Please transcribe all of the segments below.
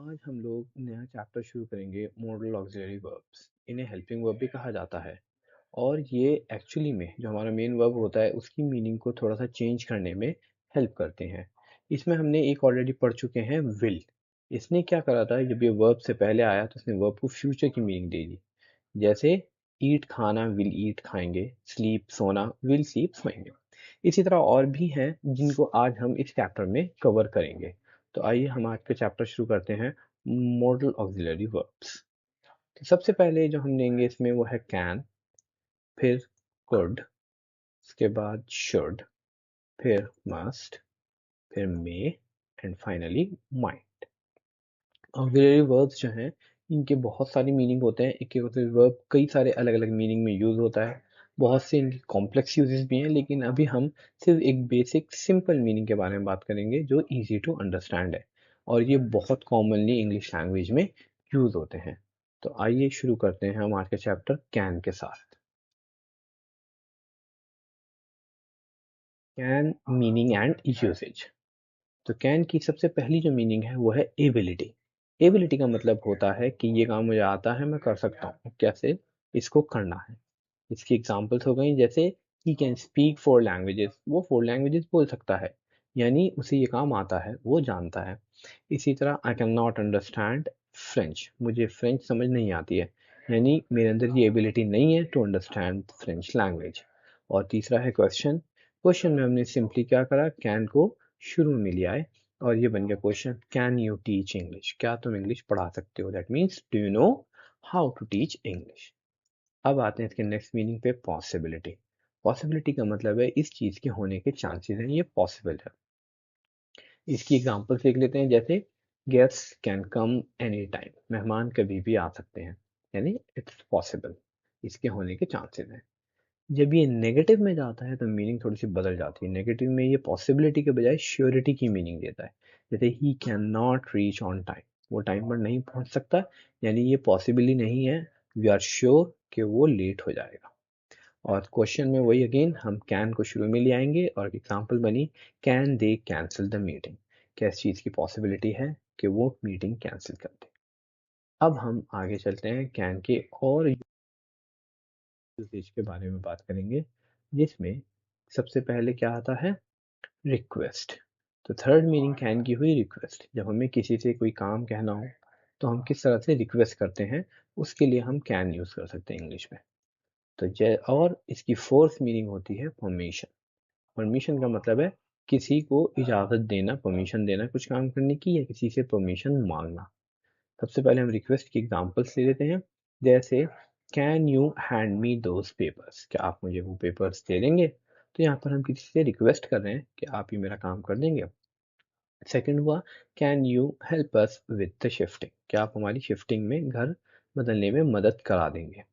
आज हम लोग नया चैप्टर शुरू करेंगे मॉडल ऑक्सिलरी वर्ब्स। इन्हें हेल्पिंग वर्ब भी कहा जाता है और ये एक्चुअली में जो हमारा मेन वर्ब होता है उसकी मीनिंग को थोड़ा सा चेंज करने में हेल्प करते हैं। इसमें हमने एक ऑलरेडी पढ़ चुके हैं विल। इसने क्या करा था, जब ये वर्ब से पहले आया तो इसने वर्ब को फ्यूचर की मीनिंग दे दी। जैसे ईट खाना, विल ईट खाएंगे, स्लीप सोना, विल स्लीप सोएंगे। इसी तरह और भी हैं जिनको आज हम इस चैप्टर में कवर करेंगे। तो आइए हम आज का चैप्टर शुरू करते हैं, मॉडल ऑक्सिलरी वर्ब्स। तो सबसे पहले जो हम लेंगे इसमें वो है कैन, फिर कुड, उसके बाद शुड, फिर मस्ट, फिर may and finally might. Auxiliary verbs जो हैं इनके बहुत सारी मीनिंग होते हैं। एक एक वर्ब कई सारे अलग अलग मीनिंग में यूज होता है। बहुत से इनके कॉम्प्लेक्स यूजेस भी हैं, लेकिन अभी हम सिर्फ एक बेसिक सिंपल मीनिंग के बारे में बात करेंगे जो इजी टू अंडरस्टैंड है और ये बहुत कॉमनली इंग्लिश लैंग्वेज में यूज होते हैं। तो आइए शुरू करते हैं हम आज का चैप्टर कैन के साथ। Can meaning and usage. तो कैन की सबसे पहली जो मीनिंग है वो है एबिलिटी। एबिलिटी का मतलब होता है कि ये काम मुझे आता है, मैं कर सकता हूँ, कैसे इसको करना है। इसकी एग्जांपल्स हो गई जैसे he can speak four languages, वो फोर लैंग्वेजेस बोल सकता है, यानी उसे ये काम आता है, वो जानता है। इसी तरह I can not understand French, मुझे फ्रेंच समझ नहीं आती है, यानी मेरे अंदर ये एबिलिटी नहीं है टू अंडरस्टैंड फ्रेंच लैंग्वेज। और तीसरा है क्वेश्चन। क्वेश्चन में हमने सिंपली क्या करा, कैन को शुरू में लिया है और ये बन गया question, can you teach English, क्या तुम इंग्लिश पढ़ा सकते हो। That means do you know how to teach English. अब आते हैं इसके नेक्स्ट मीनिंग पे, पॉसिबिलिटी। पॉसिबिलिटी का मतलब है इस चीज के होने के चांसेस हैं, ये पॉसिबल है। इसकी एग्जांपल देख लेते हैं, जैसे guests can come any time, मेहमान कभी भी आ सकते हैं, यानी इट्स पॉसिबल, इसके होने के चांसेस हैं। जब ये नेगेटिव में जाता है तो मीनिंग थोड़ी सी बदल जाती है। नेगेटिव में ये पॉसिबिलिटी के बजाय श्योरिटी की मीनिंग देता है। जैसे he can not reach on time, वो टाइम पर नहीं पहुंच सकता, यानी ये पॉसिबल ही नहीं है, वी आर श्योर कि वो लेट हो जाएगा। और क्वेश्चन में वही अगेन हम कैन को शुरू में ले आएंगे और एग्जांपल बनी, can they cancel the meeting, किस चीज़ की पॉसिबिलिटी है कि वो मीटिंग कैंसिल कर दे। अब हम आगे चलते हैं, कैन के और यूसेज के बारे में बात करेंगे, जिसमें सबसे पहले क्या आता है, रिक्वेस्ट। तो थर्ड मीनिंग कैन की हुई रिक्वेस्ट। जब हमें किसी से कोई काम कहना हो तो हम किस तरह से रिक्वेस्ट करते हैं, उसके लिए हम कैन यूज कर सकते हैं इंग्लिश में। तो जय, और इसकी फोर्थ मीनिंग होती है परमिशन। परमिशन का मतलब है किसी को इजाजत देना, परमिशन देना कुछ काम करने की, या किसी से परमिशन मांगना। सबसे पहले हम रिक्वेस्ट की एग्जांपल्स ले लेते हैं, जैसे can you hand me those papers, क्या आप मुझे वो पेपर्स दे देंगे। तो यहाँ पर हम किसी से रिक्वेस्ट कर रहे हैं कि आप ये मेरा काम कर देंगे। सेकंड हुआ, can you help us with the shifting, क्या आप हमारी शिफ्टिंग में, घर बदलने में मदद करा देंगे।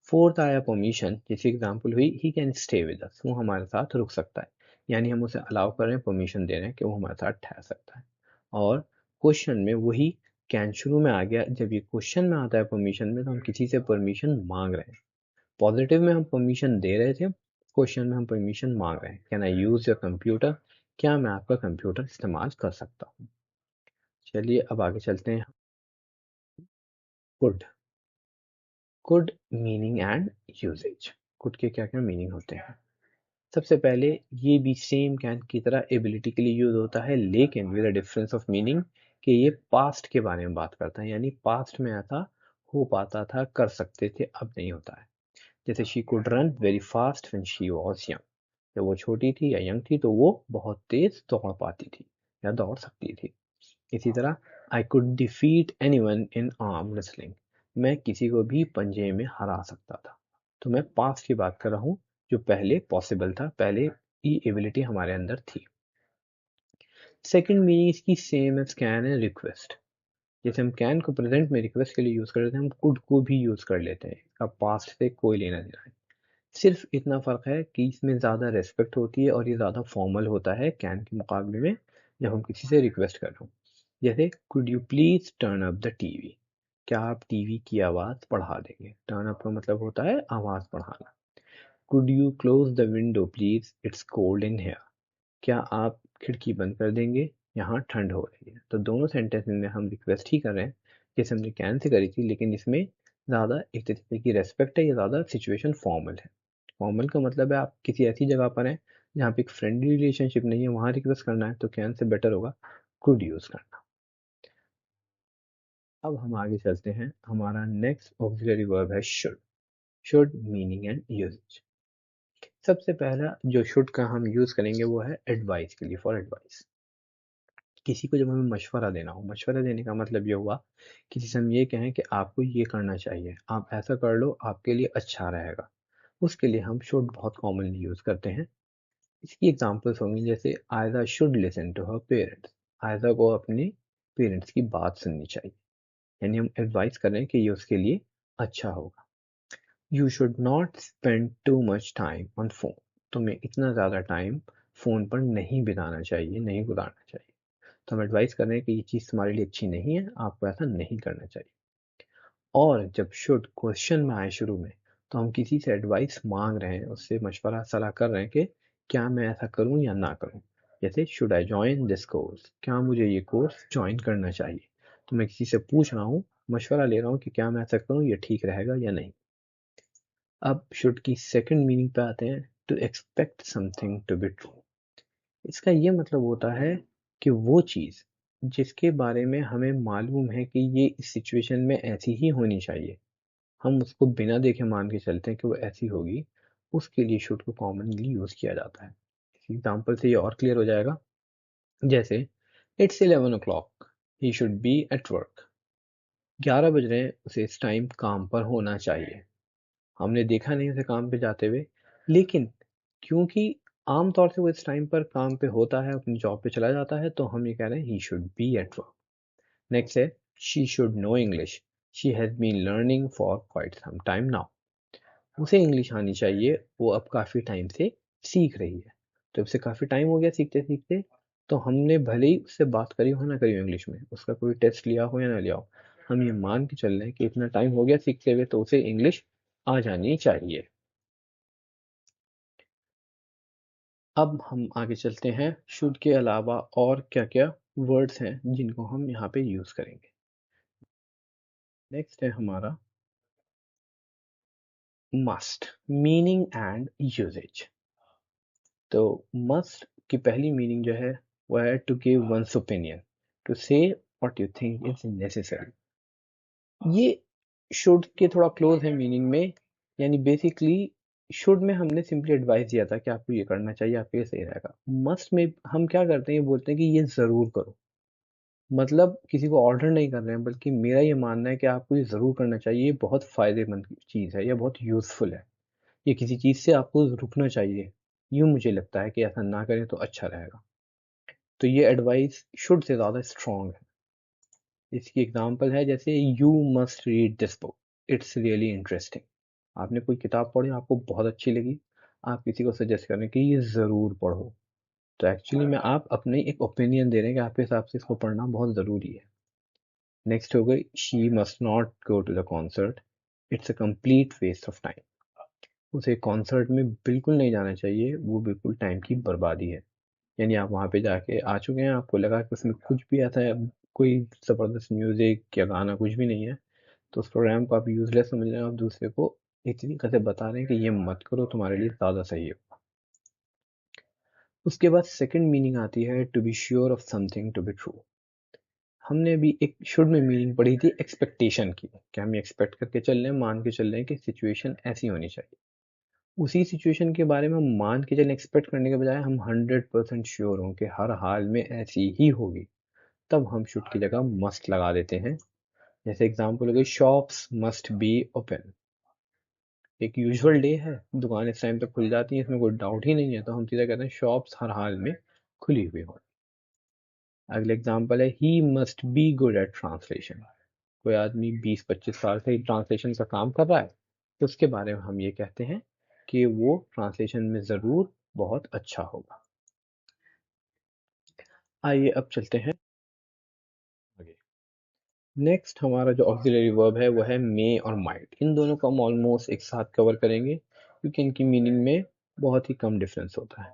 फोर्थ आया परमिशन, जिसकी एग्जांपल हुई he can stay with us, वो हमारे साथ रुक सकता है, यानी हम उसे अलाउ कर रहे हैं, परमिशन दे रहे हैं कि वो हमारे साथ ठहर सकता है। और क्वेश्चन में वही कैन शुरू में आ गया, जब ये क्वेश्चन में आता है परमिशन में तो हम किसी से परमिशन मांग रहे हैं। पॉजिटिव में हम परमिशन दे रहे थे, क्वेश्चन में हम परमिशन मांग रहे हैं, can I use your computer, क्या मैं आपका कंप्यूटर इस्तेमाल कर सकता हूँ। चलिए अब आगे चलते हैं। Good. Good meaning and usages. Good के क्या क्या मीनिंग होते हैं। सबसे पहले ये भी सेम कैन की तरह एबिलिटी के लिए यूज होता है, लेकिन with a difference of meaning कि ये पास्ट के बारे में बात करता है, यानी पास्ट में ऐसा हो पाता था, कर सकते थे, अब नहीं होता है। जैसे she could run very fast when she was young, जब वो छोटी थी या यंग थी तो वो बहुत तेज दौड़ पाती थी या दौड़ सकती थी। इसी तरह I could defeat anyone in arm wrestling, मैं किसी को भी पंजे में हरा सकता था। तो मैं पास्ट की बात कर रहा हूँ, जो पहले पॉसिबल था, पहले ये एबिलिटी हमारे अंदर थी। सेकंड मीनिंग इसकी सेम एज कैन है, रिक्वेस्ट। जैसे हम कैन को प्रेजेंट में रिक्वेस्ट के लिए यूज कर लेते हैं, हम कुड को भी यूज कर लेते हैं, अब पास्ट से कोई लेना देना है। सिर्फ इतना फर्क है कि इसमें ज़्यादा रेस्पेक्ट होती है और ये ज़्यादा फॉर्मल होता है कैन के मुकाबले में, जब हम किसी से रिक्वेस्ट कर रहे हो। जैसे could you please turn up the TV, क्या आप टीवी की आवाज़ बढ़ा देंगे। टर्न अप का मतलब होता है आवाज़ बढ़ाना। Could you close the window please, it's cold in here, क्या आप खिड़की बंद कर देंगे, यहाँ ठंड हो रही है। तो दोनों सेंटेंस में हम रिक्वेस्ट ही कर रहे हैं जैसे हमने कैन से करी थी, लेकिन इसमें ज़्यादा एक तरीके की रेस्पेक्ट है या ज़्यादा सिचुएशन फॉर्मल है। फॉर्मल का मतलब है आप किसी ऐसी जगह पर हैं जहाँ पे एक फ्रेंडली रिलेशनशिप नहीं है, वहाँ रिक्वेस्ट करना है तो कैन से बेटर होगा कुड यूज़ करना। अब हम आगे चलते हैं। हमारा नेक्स्ट ऑक्सिलरी वर्ब है should. Should meaning and usages. सबसे पहला जो शुड का हम यूज करेंगे वो है एडवाइस के लिए, फॉर एडवाइस। किसी को जब हमें मशवरा देना हो, मशवरा देने का मतलब ये हुआ किसी से हम ये कहें कि आपको ये करना चाहिए, आप ऐसा कर लो, आपके लिए अच्छा रहेगा, उसके लिए हम शुड बहुत कॉमनली यूज करते हैं। इसकी एग्जांपल्स होंगी जैसे Aiza should listen to her parents. Aiza को अपने पेरेंट्स की बात सुननी चाहिए, यानी हम एडवाइस कर रहे हैं कि ये उसके लिए अच्छा होगा। You should not spend too much time on phone. तुम्हें इतना ज़्यादा टाइम फ़ोन पर नहीं बिताना चाहिए, नहीं गुजारना चाहिए। तो हम एडवाइस कर रहे हैं कि ये चीज़ तुम्हारे लिए अच्छी नहीं है, आपको ऐसा नहीं करना चाहिए। और जब शुड क्वेश्चन में आए शुरू में, तो हम किसी से एडवाइस मांग रहे हैं, उससे मशवरा सलाह कर रहे हैं कि क्या मैं ऐसा करूं या ना करूं। जैसे should I join this course, क्या मुझे ये कोर्स ज्वाइन करना चाहिए। तो मैं किसी से पूछ रहा हूँ, मशवरा ले रहा हूँ कि क्या मैं ऐसा करूँ, ये ठीक रहेगा या नहीं। अब शुड की सेकंड मीनिंग पे आते हैं, to expect something to be true. इसका ये मतलब होता है कि वो चीज़ जिसके बारे में हमें मालूम है कि ये इस सिचुएशन में ऐसी ही होनी चाहिए, हम उसको बिना देखे मान के चलते हैं कि वो ऐसी होगी, उसके लिए शुड को कॉमनली यूज किया जाता है। इस एग्जाम्पल से ये और क्लियर हो जाएगा। जैसे it's 11 o'clock, he should be at work. 11 बज रहे हैं, उसे इस टाइम काम पर होना चाहिए। हमने देखा नहीं उसे काम पे जाते हुए, लेकिन क्योंकि आम तौर से वो इस टाइम पर काम पे होता है, अपनी जॉब पे चला जाता है, तो हम ये कह रहे हैं he should be at work. Next है she should know English, she has been learning for quite some time now. उसे इंग्लिश आनी चाहिए, वो अब काफ़ी टाइम से सीख रही है। तो उसे काफ़ी टाइम हो गया सीखते सीखते, तो हमने भले ही उससे बात करी हो ना करी हो इंग्लिश में, उसका कोई टेस्ट लिया हो या ना लिया हो, हम ये मान के चल रहे हैं कि इतना टाइम हो गया सीखते हुए, तो उसे इंग्लिश आ जानी चाहिए। अब हम आगे चलते हैं, शुड के अलावा और क्या क्या वर्ड्स हैं जिनको हम यहाँ पे यूज़ करेंगे। नेक्स्ट है हमारा मस्ट, मीनिंग एंड यूजेज। तो मस्ट की पहली मीनिंग जो है वो है to give one's opinion, to say what you think is necessary. ये शुड के थोड़ा क्लोज है मीनिंग में, यानी बेसिकली शुड में हमने सिंपली एडवाइस दिया था कि आपको ये करना चाहिए, आपके लिए सही रहेगा। मस्ट में हम क्या करते हैं, ये बोलते हैं कि ये जरूर करो। मतलब किसी को ऑर्डर नहीं कर रहे हैं, बल्कि मेरा ये मानना है कि आपको ये ज़रूर करना चाहिए, ये बहुत फ़ायदेमंद चीज़ है, ये बहुत यूज़फुल है, ये किसी चीज़ से आपको रुकना चाहिए, यूँ मुझे लगता है कि ऐसा ना करें तो अच्छा रहेगा। तो ये एडवाइस शुड से ज़्यादा स्ट्रॉन्ग है। इसकी एग्जांपल है जैसे you must read this book, it's really interesting. आपने कोई किताब पढ़ी, आपको बहुत अच्छी लगी, आप किसी को सजेस्ट करें कि ये ज़रूर पढ़ो, तो एक्चुअली में आप अपने एक ओपिनियन दे रहे हैं कि आपके हिसाब से इसको पढ़ना बहुत ज़रूरी है। नेक्स्ट हो गई she must not go to the concert, it's a complete waste of time. उसे कॉन्सर्ट में बिल्कुल नहीं जाना चाहिए, वो बिल्कुल टाइम की बर्बादी है। यानी आप वहाँ पे जाके आ चुके हैं, आपको लगा कि उसमें कुछ भी ऐसा है, कोई ज़बरदस्त म्यूज़िक या गाना कुछ भी नहीं है, तो उस प्रोग्राम को आप यूज़लेस समझ रहे हैं, आप दूसरे को एक तरीके से बता रहे हैं कि ये मत करो, तुम्हारे लिए ज़्यादा सही है। उसके बाद सेकंड मीनिंग आती है to be sure of something to be true. हमने अभी एक शुड में मीनिंग पढ़ी थी एक्सपेक्टेशन की, कि हम एक्सपेक्ट करके चल रहे हैं, मान के चल रहे हैं कि सिचुएशन ऐसी होनी चाहिए। उसी सिचुएशन के बारे में हम मान के चलें, एक्सपेक्ट करने के बजाय हम 100% श्योर हों कि हर हाल में ऐसी ही होगी, तब हम शुड की जगह मस्ट लगा देते हैं। जैसे एग्जांपल हो गई शॉप्स मस्ट बी ओपन। एक यूजुअल डे है, दुकान इस टाइम तक खुल जाती है, इसमें कोई डाउट ही नहीं है, तो हम सीधा कहते हैं शॉप्स हर हाल में खुली हुई हो। अगला एग्जांपल है he must be good at translation. कोई आदमी 20-25 साल से ट्रांसलेशन का काम कर रहा है, तो उसके बारे में हम ये कहते हैं कि वो ट्रांसलेशन में ज़रूर बहुत अच्छा होगा। आइए अब चलते हैं आगे। नेक्स्ट हमारा जो ऑक्सिलरी वर्ब है वो है मे और माइट। इन दोनों को हम ऑलमोस्ट एक साथ कवर करेंगे, क्योंकि इनकी मीनिंग में बहुत ही कम डिफरेंस होता है।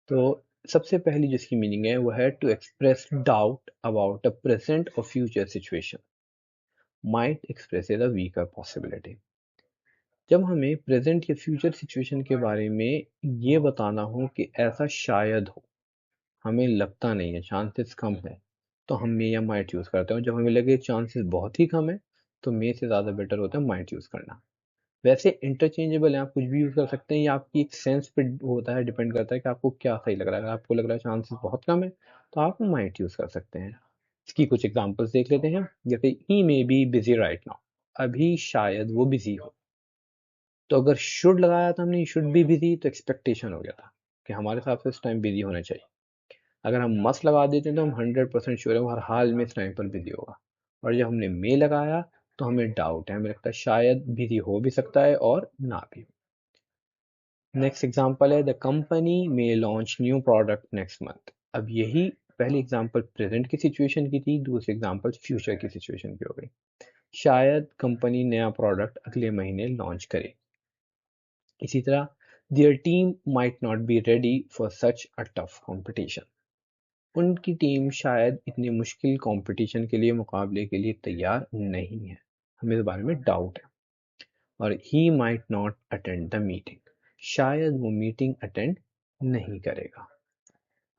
तो सबसे पहली जिसकी मीनिंग है वो है to express doubt about a present और future situation, might express a weaker possibility. जब हमें प्रेजेंट या फ्यूचर सिचुएशन के बारे में ये बताना हो कि ऐसा शायद हो, हमें लगता नहीं है, चांसेस कम है, तो हम मे या माइट यूज करते हैं। जब हमें लगे चांसेस बहुत ही कम है तो मे से ज्यादा बेटर होता है माइट यूज करना। वैसे इंटरचेंजेबल है, आप कुछ भी यूज कर सकते हैं, या आपकी एक सेंस पे होता है, डिपेंड करता है कि आपको क्या सही लग रहा है। अगर आपको लग रहा है चांसेस बहुत कम है तो आप माइट यूज कर सकते हैं। इसकी कुछ एग्जांपल्स देख लेते हैं। जैसे he may be busy right now, अभी शायद वो बिजी हो। तो अगर शुड लगाया था हमने, शुड बी बिजी, तो एक्सपेक्टेशन हो गया था कि हमारे साथ इस टाइम बिजी होना चाहिए। अगर हम मस्ट लगा देते हैं तो हम 100% श्योर है वो हर हाल में इस टाइम पर बिजी होगा। और जब हमने मे लगाया तो हमें डाउट है, हमें लगता है शायद बिजी हो भी सकता है और ना भी। नेक्स्ट एग्जांपल है द कंपनी में launch new product next month. अब यही पहली एग्जांपल प्रेजेंट की सिचुएशन की थी, दूसरी एग्जांपल फ्यूचर की सिचुएशन की हो गई। शायद कंपनी नया प्रोडक्ट अगले महीने लॉन्च करे। इसी तरह their team might not be ready for such a tough competition. उनकी टीम शायद इतनी मुश्किल कंपटीशन के लिए, मुकाबले के लिए तैयार नहीं है, हमें इस बारे में डाउट है। और he might not attend the meeting, शायद वो मीटिंग अटेंड नहीं करेगा।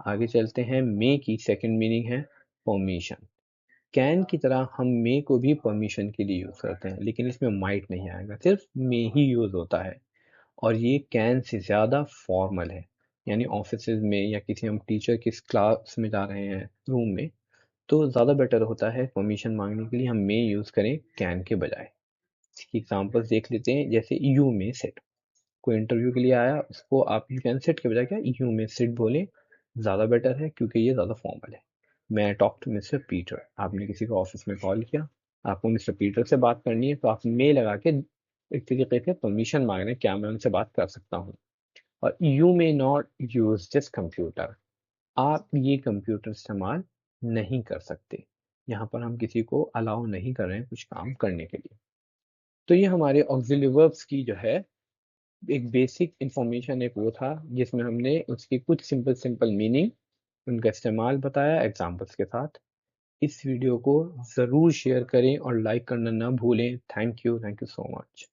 आगे चलते हैं। मे की सेकंड मीनिंग है परमिशन। कैन की तरह हम मे को भी परमिशन के लिए यूज करते हैं, लेकिन इसमें माइट नहीं आएगा, सिर्फ मे ही यूज होता है। और ये कैन से ज़्यादा फॉर्मल है। यानी ऑफिस में या किसी हम टीचर की क्लास में जा रहे हैं रूम में, तो ज़्यादा बेटर होता है परमिशन मांगने के लिए हम मे यूज़ करें कैन के बजाय। इसकी एग्जांपल्स देख लेते हैं। जैसे यू मे सिट, कोई इंटरव्यू के लिए आया, उसको आप यू कैन सिट के बजाय क्या यू मे सिट बोले, ज़्यादा बेटर है क्योंकि ये ज़्यादा फॉर्मल है। मैं टॉक टू मिस्टर पीटर, आपने किसी को ऑफिस में कॉल किया, आपको मिस्टर पीटर से बात करनी है, तो आप मे लगा के एक तरीके से परमिशन मांग रहे हैं, क्या मैं उनसे बात कर सकता हूँ। और you may not use this computer, आप ये कंप्यूटर इस्तेमाल नहीं कर सकते। यहाँ पर हम किसी को अलाउ नहीं कर रहे हैं कुछ काम करने के लिए। तो ये हमारे ऑक्सिलरी वर्ब्स की जो है एक बेसिक इंफॉर्मेशन एक वो था, जिसमें हमने उसकी कुछ सिंपल सिंपल मीनिंग, उनका इस्तेमाल बताया एग्जाम्पल्स के साथ। इस वीडियो को ज़रूर शेयर करें और लाइक करना ना भूलें। Thank you so much.